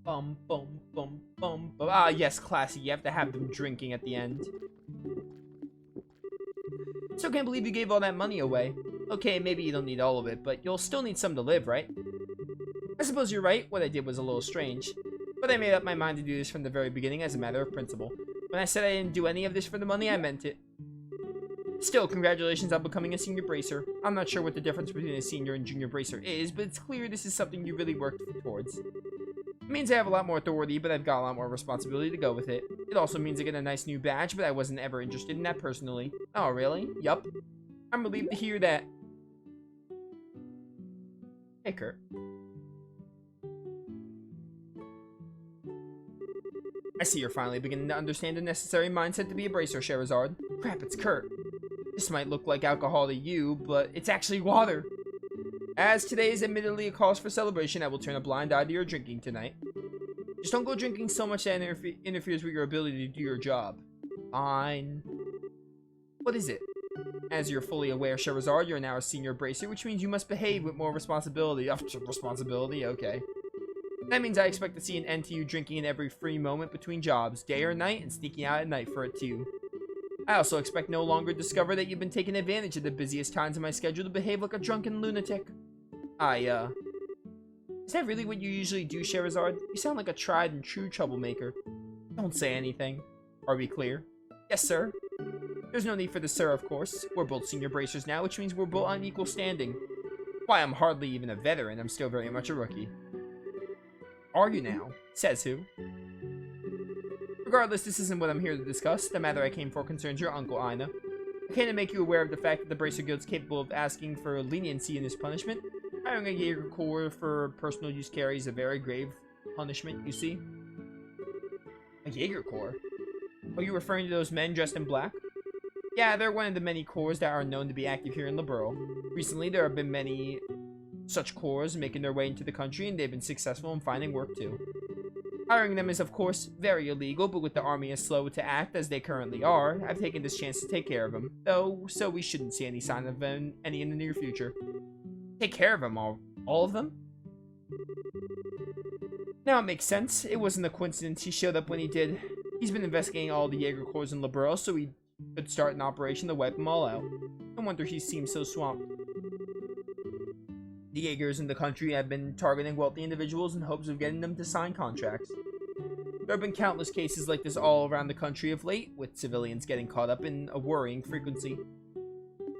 Bum, bum, bum, bum, bum. Ah, yes, classy. You have to have them drinking at the end. Still can't believe you gave all that money away. Okay, maybe you don't need all of it, but you'll still need some to live, right? I suppose you're right. What I did was a little strange. But I made up my mind to do this from the very beginning as a matter of principle. When I said I didn't do any of this for the money, I meant it. Still, congratulations on becoming a senior bracer. I'm not sure what the difference between a senior and junior bracer is, but it's clear this is something you really worked towards. It means I have a lot more authority, but I've got a lot more responsibility to go with it. It also means I get a nice new badge, but I wasn't ever interested in that personally. Oh, really? Yup. I'm relieved to hear that. Hey, Kurt. I see you're finally beginning to understand the necessary mindset to be a bracer, Sherazard. Crap, it's Kurt. This might look like alcohol to you, but it's actually water. As today is admittedly a cause for celebration, I will turn a blind eye to your drinking tonight. Just don't go drinking so much that interferes with your ability to do your job. Fine. What is it? As you're fully aware, Sherazard, you're now a senior bracer, which means you must behave with more responsibility. Responsibility? Okay. That means I expect to see an end to you drinking in every free moment between jobs, day or night, and sneaking out at night for it too. I also expect no longer to discover that you've been taking advantage of the busiest times in my schedule to behave like a drunken lunatic. Is that really what you usually do, Sherazard? You sound like a tried and true troublemaker. Don't say anything. Are we clear? Yes, sir. There's no need for the sir, of course. We're both senior bracers now, which means we're both on equal standing. Why, I'm hardly even a veteran. I'm still very much a rookie. Are you now? Says who? Regardless, this isn't what I'm here to discuss. The matter I came for concerns your uncle, Ina. I came to make you aware of the fact that the Bracer Guild's capable of asking for leniency in this punishment. Hiring a Jaeger Corps for personal use carries a very grave punishment, you see. A Jaeger Corps? Are you referring to those men dressed in black? Yeah, they're one of the many corps that are known to be active here in Liberl. Recently, there have been many such corps making their way into the country, and they've been successful in finding work too. Hiring them is, of course, very illegal, but with the army as slow to act as they currently are, I've taken this chance to take care of them. Though, so we shouldn't see any sign of any in the near future. Take care of them, all of them? Now it makes sense. It wasn't a coincidence he showed up when he did. He's been investigating all the Jaeger Corps in Liberl, so he could start an operation to wipe them all out. No wonder he seems so swamped. The Jaegers in the country have been targeting wealthy individuals in hopes of getting them to sign contracts. There have been countless cases like this all around the country of late, with civilians getting caught up in a worrying frequency.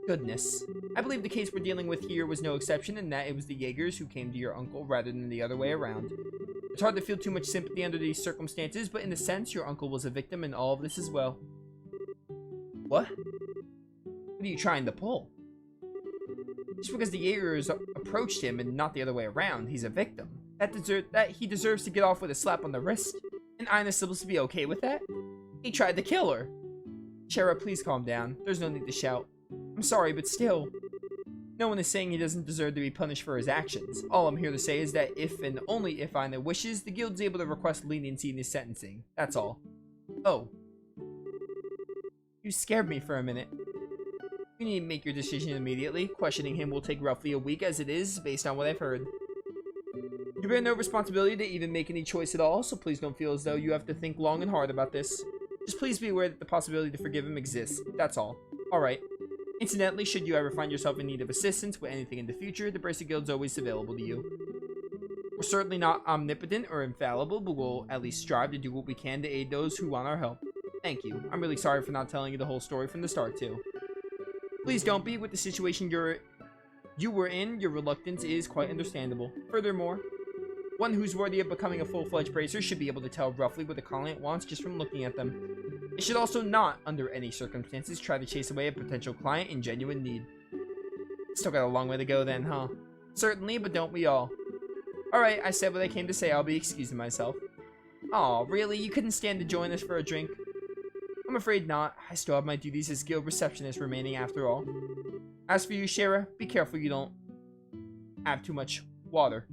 Goodness. I believe the case we're dealing with here was no exception, in that it was the Jaegers who came to your uncle rather than the other way around. It's hard to feel too much sympathy under these circumstances, but in a sense, your uncle was a victim in all of this as well. What? What are you trying to pull? Just because the Jaegers approached him and not the other way around, he's a victim. He deserves to get off with a slap on the wrist. And Ina's supposed to be okay with that? He tried to kill her. Shara, please calm down. There's no need to shout. I'm sorry, but still. No one is saying he doesn't deserve to be punished for his actions. All I'm here to say is that if and only if Ina wishes, the guild's able to request leniency in his sentencing. That's all. Oh. You scared me for a minute. You need to make your decision immediately. Questioning him will take roughly a week as it is, based on what I've heard. You bear no responsibility to even make any choice at all, so please don't feel as though you have to think long and hard about this. Just please be aware that the possibility to forgive him exists. That's all. Alright. Incidentally, should you ever find yourself in need of assistance with anything in the future, the Bracer Guild's always available to you. We're certainly not omnipotent or infallible, but we'll at least strive to do what we can to aid those who want our help. Thank you. I'm really sorry for not telling you the whole story from the start, too. Please don't be. With the situation you were in, your reluctance is quite understandable. Furthermore, one who's worthy of becoming a full-fledged bracer should be able to tell roughly what the client wants just from looking at them. It should also not, under any circumstances, try to chase away a potential client in genuine need. Still got a long way to go then, huh? Certainly, but don't we all? Alright, I said what I came to say. I'll be excusing myself. Aw, really? You couldn't stand to join us for a drink? I'm afraid not. I still have my duties as guild receptionist remaining after all. As for you, Shara, be careful you don't have too much water.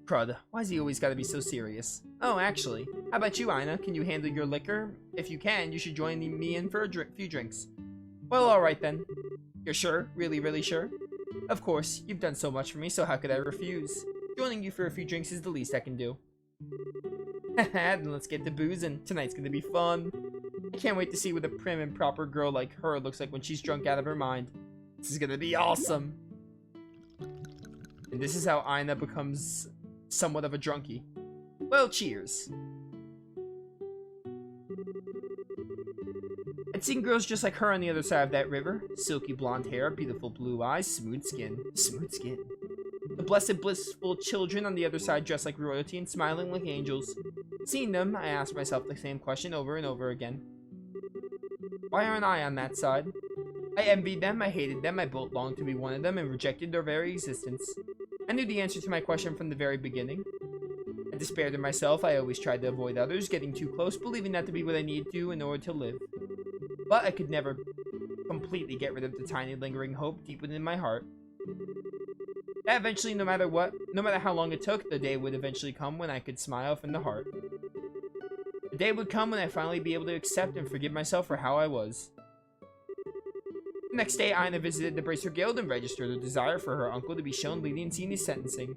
Crud, why's he always gotta be so serious? Oh, actually, how about you, Ina? Can you handle your liquor? If you can, you should join me in for a few drinks. Well, alright then. You're sure? Really, really sure? Of course, you've done so much for me, so how could I refuse? Joining you for a few drinks is the least I can do. Then let's get to boozing. Tonight's gonna be fun. I can't wait to see what a prim and proper girl like her looks like when she's drunk out of her mind. This is gonna be awesome. And this is how Aina becomes somewhat of a drunkie. Well, cheers. I'd seen girls just like her on the other side of that river. Silky blonde hair, beautiful blue eyes, smooth skin. Smooth skin. The blessed, blissful children on the other side dressed like royalty and smiling like angels. Seeing them, I asked myself the same question over and over again. Why aren't I on that side? I envied them, I hated them, I both longed to be one of them and rejected their very existence. I knew the answer to my question from the very beginning. I despaired in myself, I always tried to avoid others, getting too close, believing that to be what I needed to in order to live. But I could never completely get rid of the tiny lingering hope deep within my heart. That eventually, no matter how long it took, the day would eventually come when I could smile from the heart. The day would come when I'd finally be able to accept and forgive myself for how I was. The next day, Aina visited the Bracer Guild and registered her desire for her uncle to be shown leniency in his sentencing.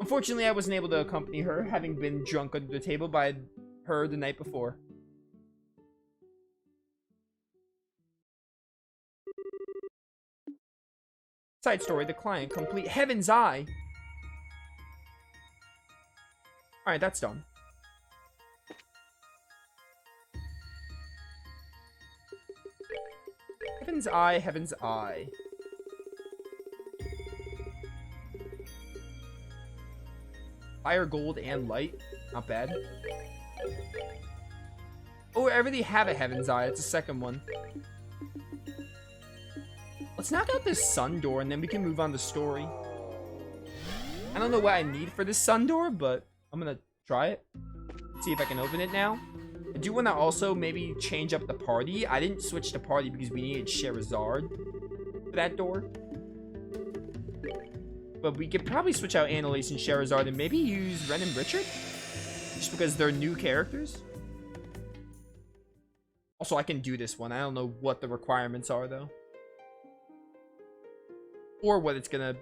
Unfortunately, I wasn't able to accompany her, having been drunk under the table by her the night before. Side story, the client complete. Heaven's Eye! Alright, that's done. Heaven's Eye, Heaven's Eye. Fire, gold, and light. Not bad. Oh, I already have a Heaven's Eye. It's the second one. Let's knock out this sun door, and then we can move on to story. I don't know what I need for this sun door, but I'm gonna try it. See if I can open it now. I do want to also maybe change up the party. I didn't switch the party because we needed Sherazard for that door. But we could probably switch out Annalise and Sherazard and maybe use Ren and Richard. Just because they're new characters. Also, I can do this one. I don't know what the requirements are, though. Or what it's gonna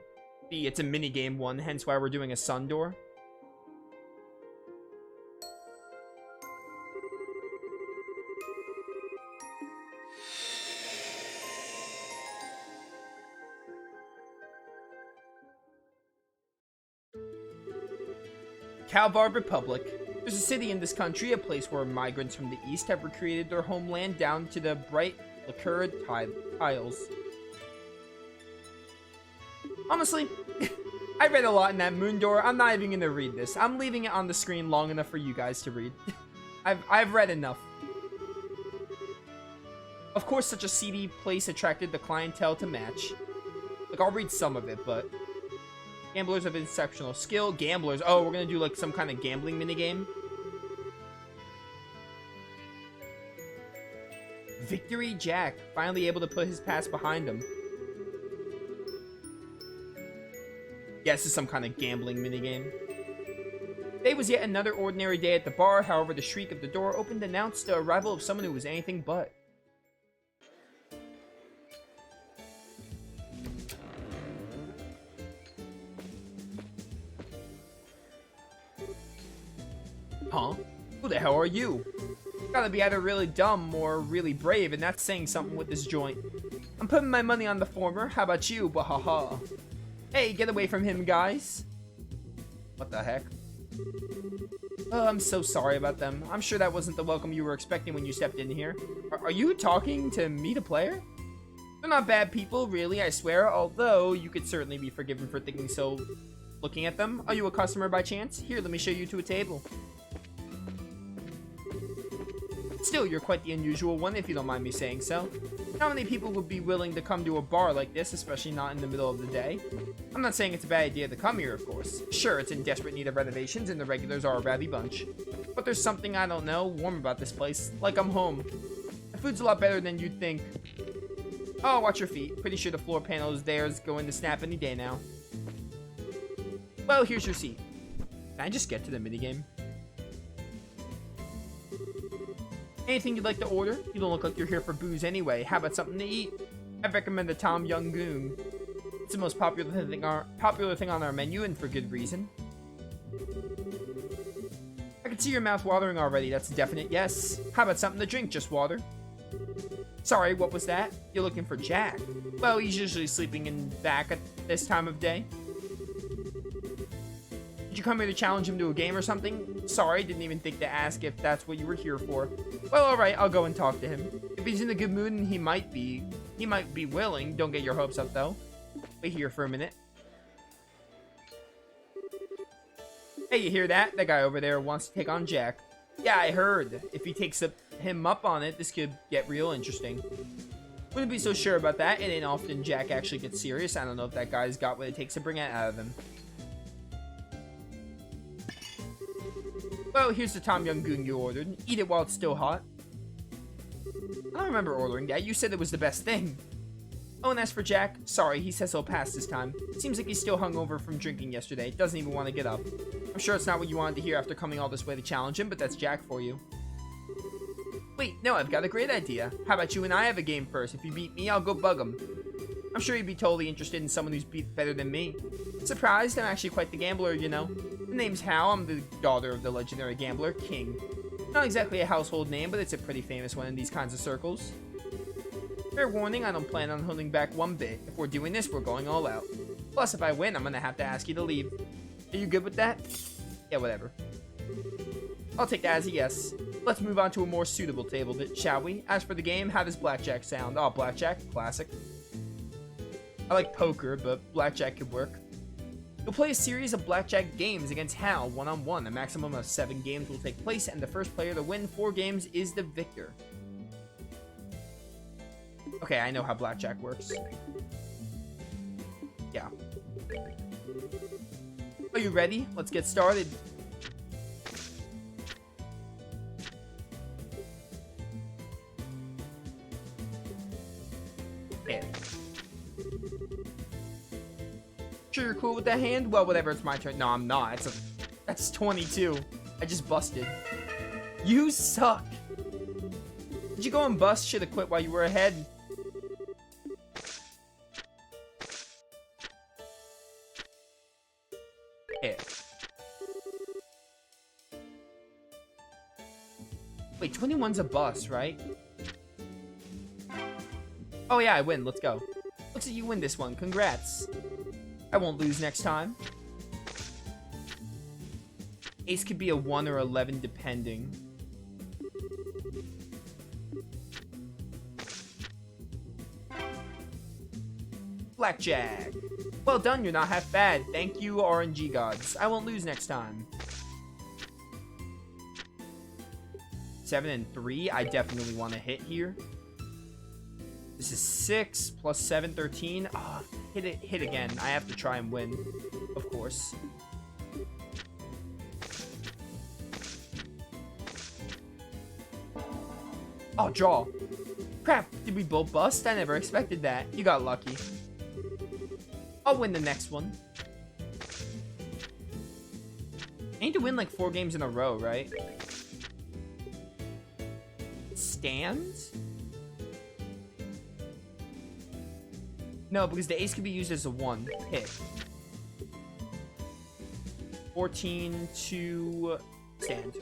be. It's a minigame one, hence why we're doing a sun door. Calvar Republic. There's a city in this country, a place where migrants from the east have recreated their homeland down to the bright lacquered tiles. Honestly, I read a lot in that moon door. I'm not even gonna read this. I'm leaving it on the screen long enough for you guys to read. I've read enough. Of course, such a seedy place attracted the clientele to match. Like, I'll read some of it, but... Gamblers of exceptional skill. Gamblers. Oh, we're gonna do, like, some kind of gambling minigame. Victory Jack. Finally able to put his past behind him. Yeah, this is some kind of gambling minigame. Today was yet another ordinary day at the bar. However, the shriek of the door opened announced the arrival of someone who was anything but. Huh? Who the hell are you? Gotta be either really dumb or really brave, and that's saying something with this joint. I'm putting my money on the former. How about you? Bahaha. Hey, get away from him, guys. What the heck? Oh, I'm so sorry about them. I'm sure that wasn't the welcome you were expecting when you stepped in here. Are you talking to me, the player? They're not bad people, really, I swear, although you could certainly be forgiven for thinking so. Looking at them, are you a customer by chance? Here, let me show you to a table. Still, you're quite the unusual one, if you don't mind me saying so. Not many people would be willing to come to a bar like this, especially not in the middle of the day. I'm not saying it's a bad idea to come here, of course. Sure, it's in desperate need of renovations, and the regulars are a rowdy bunch. But there's something, I don't know, warm about this place. Like I'm home. The food's a lot better than you'd think. Oh, watch your feet. Pretty sure the floor panel is there is going to snap any day now. Well, here's your seat. Can I just get to the minigame? Anything you'd like to order? You don't look like you're here for booze anyway. How about something to eat? I recommend the Tom Young Goon. It's the most popular thing on our menu, and for good reason. I can see your mouth watering already. That's a definite yes. How about something to drink? Just water? Sorry, what was that? You're looking for Jack. Well, he's usually sleeping in back at this time of day. Did you come here to challenge him to a game or something? Sorry, didn't even think to ask if that's what you were here for. Well, alright, I'll go and talk to him. If he's in a good mood, and he might be willing. Don't get your hopes up, though. Wait here for a minute. Hey, you hear that? That guy over there wants to take on Jack. Yeah, I heard. If he takes him up on it, this could get real interesting. Wouldn't be so sure about that. It ain't often Jack actually gets serious. I don't know if that guy's got what it takes to bring it out of him. Well, here's the Tom Yum Goong you ordered. Eat it while it's still hot. I don't remember ordering that. You said it was the best thing. Oh, and as for Jack, sorry, he says he'll pass this time. Seems like he's still hungover from drinking yesterday. Doesn't even want to get up. I'm sure it's not what you wanted to hear after coming all this way to challenge him, but that's Jack for you. Wait, no, I've got a great idea. How about you and I have a game first? If you beat me, I'll go bug him. I'm sure he'd be totally interested in someone who's beat better than me. Surprised? I'm actually quite the gambler, you know. The name's Hal. I'm the daughter of the legendary gambler, King. Not exactly a household name, but it's a pretty famous one in these kinds of circles. Fair warning, I don't plan on holding back one bit. If we're doing this, we're going all out. Plus, if I win, I'm gonna have to ask you to leave. Are you good with that? Yeah, whatever. I'll take that as a yes. Let's move on to a more suitable table, shall we? As for the game, how does blackjack sound? Oh, blackjack, classic. I like poker, but blackjack could work. You'll play a series of blackjack games against Hal, one-on-one. A maximum of 7 games will take place, and the first player to win 4 games is the victor. Okay, I know how blackjack works. Yeah. Are you ready? Let's get started. Yeah. Sure you're cool with that hand? Well, whatever, it's my turn. No, I'm not. That's 22. I just busted. You suck. Did you go and bust? Should've quit while you were ahead. Yeah. Wait, 21's a bust, right? Oh yeah, I win. Let's go. Looks like you win this one. Congrats. I won't lose next time. Ace could be a 1 or 11 depending. Blackjack. Well done, you're not half bad. Thank you, RNG gods. I won't lose next time. 7 and 3. I definitely want to hit here. This is 6 plus 7, 13. Oh, hit again. I have to try and win, of course. Oh, draw. Crap, did we both bust? I never expected that. You got lucky. I'll win the next one. I need to win like 4 games in a row, right? Stands? No, because the ace can be used as a 1 hit. 14 to stand.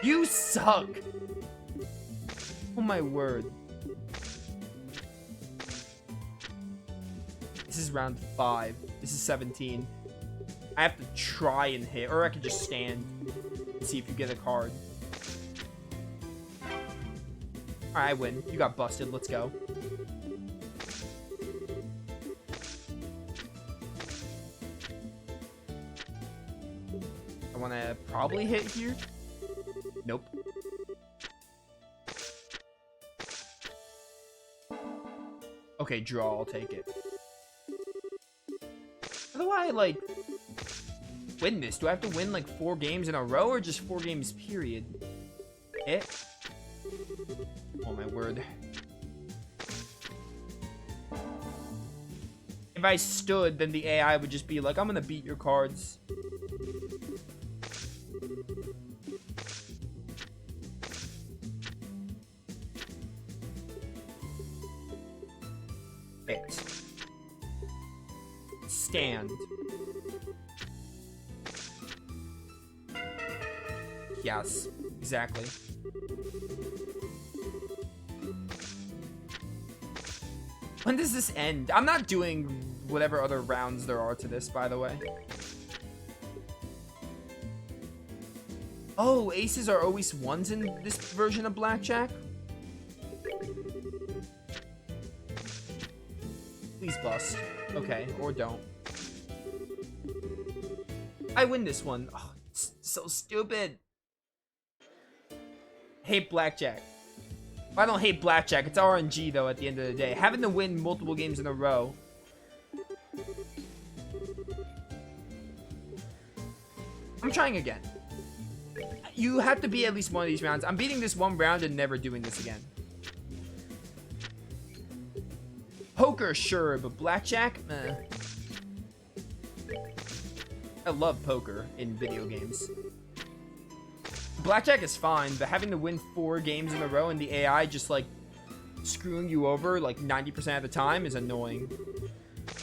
You suck! Oh my word. This is round 5. This is 17. I have to try and hit, or I could just stand and see if you get a card. Alright, I win. You got busted. Let's go. I want to probably hit here. Nope. Okay, draw. I'll take it. How do I, like, win this? Do I have to win, like, 4 games in a row or just 4 games, period? Hit? Oh, my word. If I stood, then the AI would just be like, I'm gonna beat your cards. Hit. Stand. Yes, exactly. When does this end? I'm not doing whatever other rounds there are to this, by the way. Oh, aces are always ones in this version of blackjack? Please bust. Okay, or don't. I win this one. Oh, it's so stupid. Hate blackjack. I don't hate blackjack. It's RNG, though, at the end of the day. Having to win multiple games in a row. I'm trying again. You have to beat at least one of these rounds. I'm beating this one round and never doing this again. Poker, sure, but blackjack? I love poker in video games. Blackjack is fine, but having to win 4 games in a row and the AI just, like, screwing you over, like, 90% of the time is annoying.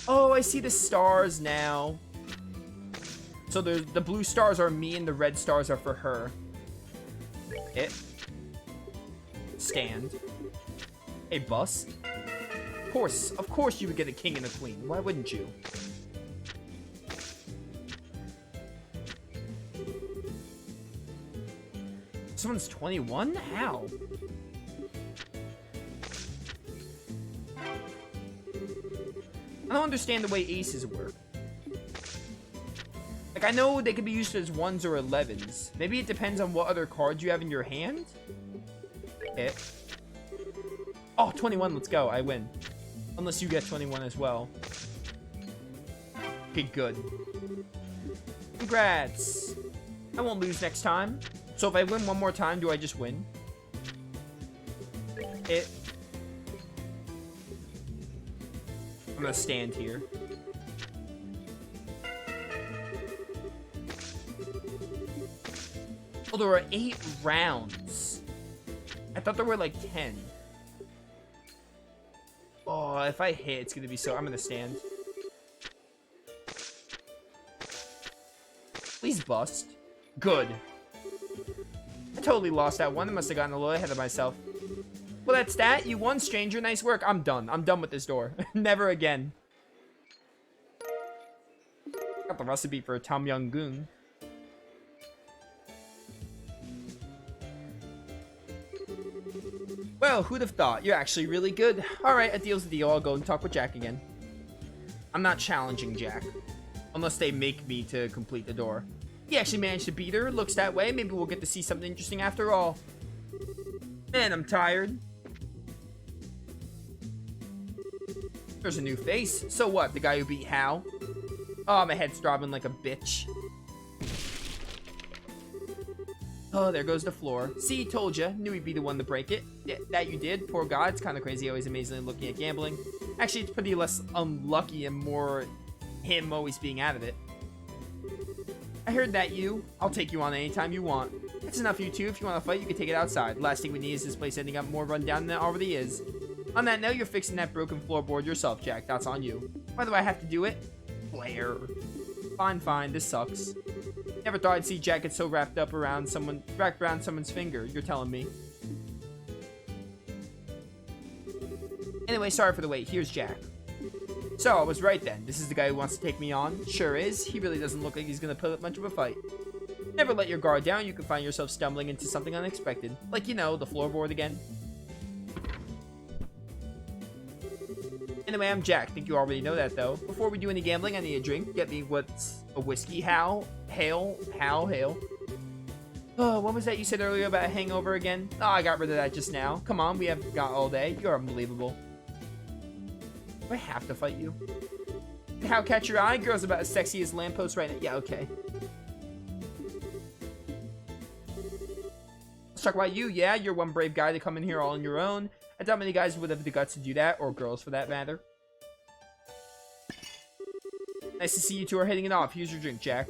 Oh, I see the stars now. So the blue stars are me and the red stars are for her. Hit. Stand. A bust. Of course you would get a king and a queen. Why wouldn't you? Someone's 21? How? I don't understand the way aces work. Like, I know they could be used as 1s or 11s. Maybe it depends on what other cards you have in your hand. Hit. Oh, 21, let's go. I win. Unless you get 21 as well. Okay, good. Congrats. I won't lose next time. So if I win one more time, do I just win? Hit. I'm gonna stand here. Oh, there were 8 rounds. I thought there were like 10. Oh, if I hit, it's gonna be so... I'm gonna stand. Please bust. Good. I totally lost that one. I must have gotten a little ahead of myself. Well, that's that. You won, stranger. Nice work. I'm done. I'm done with this door. Never again. Got the recipe for a Tom Yum Goong. Well, who'd have thought? You're actually really good. Alright, a deal's a deal. I'll go and talk with Jack again. I'm not challenging Jack. Unless they make me to complete the door. He actually managed to beat her. Looks that way. Maybe we'll get to see something interesting after all. Man, I'm tired. There's a new face. So what? The guy who beat Hal? Oh, my head's throbbing like a bitch. Oh, there goes the floor. See, told ya. Knew he'd be the one to break it. Yeah, that you did. Poor guy. It's kind of crazy how he's amazingly looking at gambling. Actually, it's pretty less unlucky and more him always being out of it. I heard that you. I'll take you on anytime you want. It's enough, you two. If you want to fight, you can take it outside. Last thing we need is this place ending up more run down than it already is. On that note, you're fixing that broken floorboard yourself, Jack. That's on you. Why do I have to do it? Blair. Fine. This sucks. Never thought I'd see Jack get so wrapped around someone's finger. You're telling me. Anyway, sorry for the wait. Here's Jack. So, I was right then. This is the guy who wants to take me on. Sure is. He really doesn't look like he's gonna put up much of a fight. Never let your guard down. You can find yourself stumbling into something unexpected. Like, you know, the floorboard again. Anyway, I'm Jack. Think you already know that, though. Before we do any gambling, I need a drink. Get me what's a whiskey. Hal. Hail. Oh, what was that you said earlier about a hangover again? Oh, I got rid of that just now. Come on, we have got all day. You're unbelievable. Do I have to fight you? How catch your eye? Girl's about as sexy as lamppost right now. Yeah, okay. Let's talk about you. Yeah, you're one brave guy to come in here all on your own. I doubt many guys would have the guts to do that, or girls for that matter. Nice to see you two are hitting it off. Here's your drink, Jack.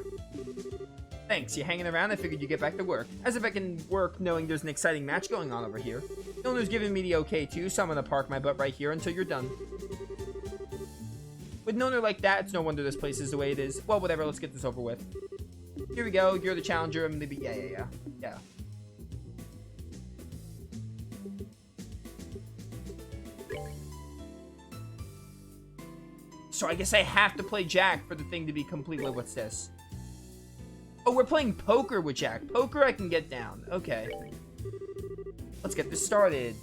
Thanks, you hanging around? I figured you'd get back to work. As if I can work knowing there's an exciting match going on over here. The owner's giving me the okay too, so I'm gonna park my butt right here until you're done. With an owner like that, it's no wonder this place is the way it is. Well, whatever, let's get this over with. Here we go, you're the challenger, I'm gonna be, yeah. So I guess I have to play Jack for the thing to be complete. Wait, what's this? Oh, we're playing poker with Jack. Poker I can get down. Okay. Let's get this started.